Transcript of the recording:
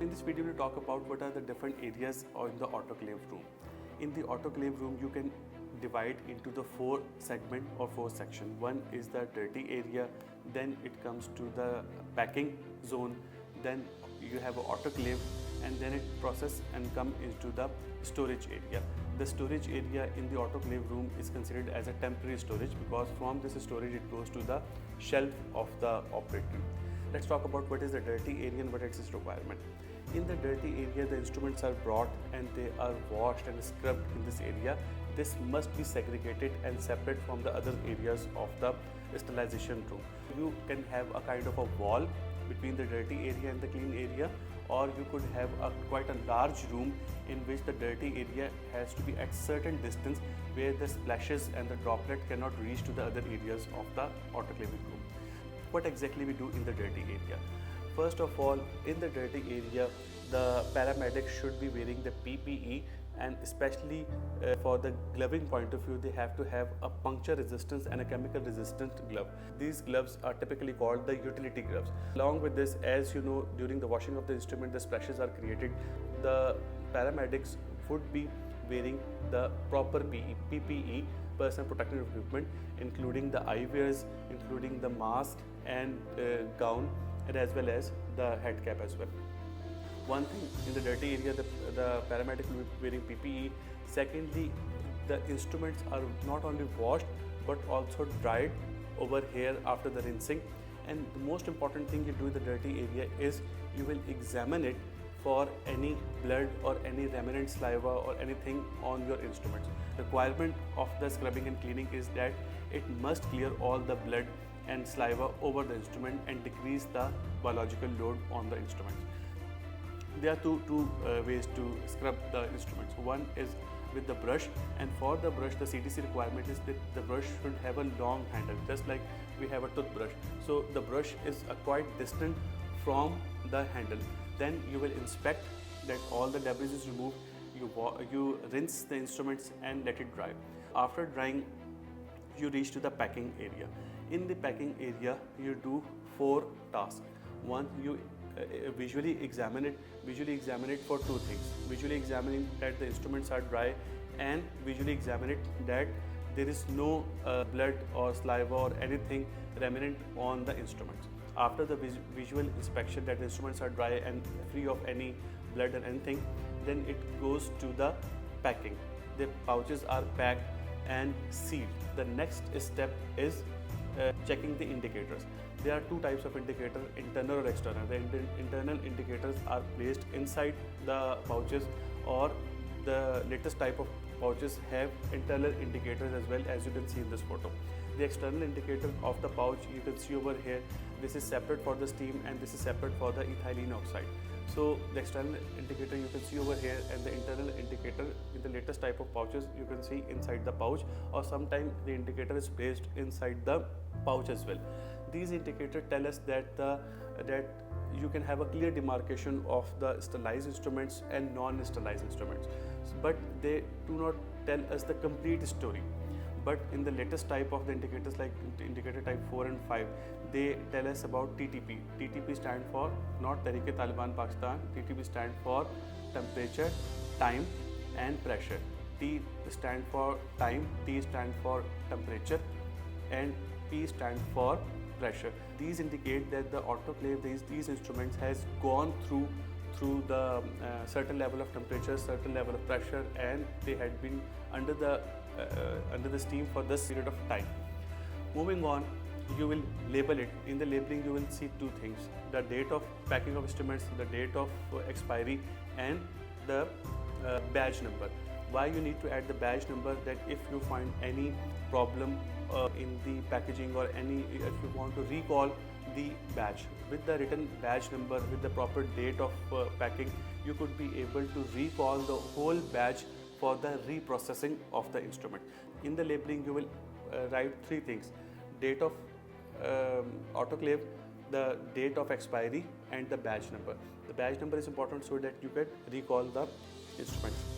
In this video, we'll talk about what are the different areas in the autoclave room. In the autoclave room, you can divide into the 4 segment or 4 section. One is the dirty area, then it comes to the packing zone, then you have an autoclave, and then it process and come into the storage area. The storage area in the autoclave room is considered as a temporary storage because from this storage it goes to the shelf of the operator. Let's talk about what is the dirty area and what is its requirement. In the dirty area, the instruments are brought and they are washed and scrubbed in this area. This must be segregated and separate from the other areas of the sterilization room. You can have a kind of a wall between the dirty area and the clean area, or you could have quite a large room in which the dirty area has to be at certain distance where the splashes and the droplet cannot reach to the other areas of the autoclaving room. What exactly we do in the dirty area? First of all, in the dirty area, the paramedics should be wearing the PPE, and especially for the gloving point of view, they have to have a puncture resistance and a chemical resistant glove. These gloves are typically called the utility gloves. Along with this, as you know, during the washing of the instrument, the splashes are created. The paramedics would be wearing the proper PPE, personal protective equipment, including the eye wears, including the mask and gown, and as well as the head cap as well. One thing, in the dirty area, the paramedic will be wearing PPE. Secondly, the instruments are not only washed but also dried over here after the rinsing. And the most important thing you do in the dirty area is you will examine it for any blood or any remnant saliva or anything on your instruments. The requirement of the scrubbing and cleaning is that it must clear all the blood and saliva over the instrument and decrease the biological load on the instruments. There are two ways to scrub the instruments. One is with the brush, and for the brush the CTC requirement is that the brush should have a long handle, just like we have a toothbrush. So the brush is quite distant from the handle. Then you will inspect that all the debris is removed. You rinse the instruments and let it dry. After drying, you reach to the packing area. In the packing area, you do 4 tasks. One, you visually examine it for 2 things. Visually examining that the instruments are dry, and visually examine it that there is no blood or saliva or anything remnant on the instruments. After the visual inspection that the instruments are dry and free of any blood or anything, then it goes to the packing. The pouches are packed and sealed. The next step is checking the indicators. There are 2 types of indicator, internal or external. The internal indicators are placed inside the pouches, or the latest type of pouches have internal indicators as well, as you can see in this photo. The external indicator of the pouch you can see over here. This is separate for the steam and this is separate for the ethylene oxide. So the external indicator you can see over here, and the internal indicator in the latest type of pouches you can see inside the pouch, or sometimes the indicator is placed inside the pouch as well. These indicators tell us that that you can have a clear demarcation of the sterilized instruments and non-sterilized instruments, but they do not tell us the complete story. But in the latest type of the indicators, like indicator type 4 and 5, they tell us about TTP. TTP stand for not Tehreek-e-Taliban Pakistan. TTP stand for temperature, time and pressure. T stand for time, T stand for temperature, and P stand for pressure. These indicate that the autoclave, these instruments has gone through the certain level of temperature, certain level of pressure, and they had been under the steam for this period of time. Moving on, you will label it. In the labeling, you will see 2 things: the date of packing of instruments, the date of expiry, and the badge number. Why you need to add the badge number? That if you find any problem in the packaging, or if you want to recall the badge, with the written badge number, with the proper date of packing, you could be able to recall the whole badge for the reprocessing of the instrument. In the labeling, you will write 3 things: date of autoclave, the date of expiry, and the badge number. The badge number is important so that you can recall the instruments.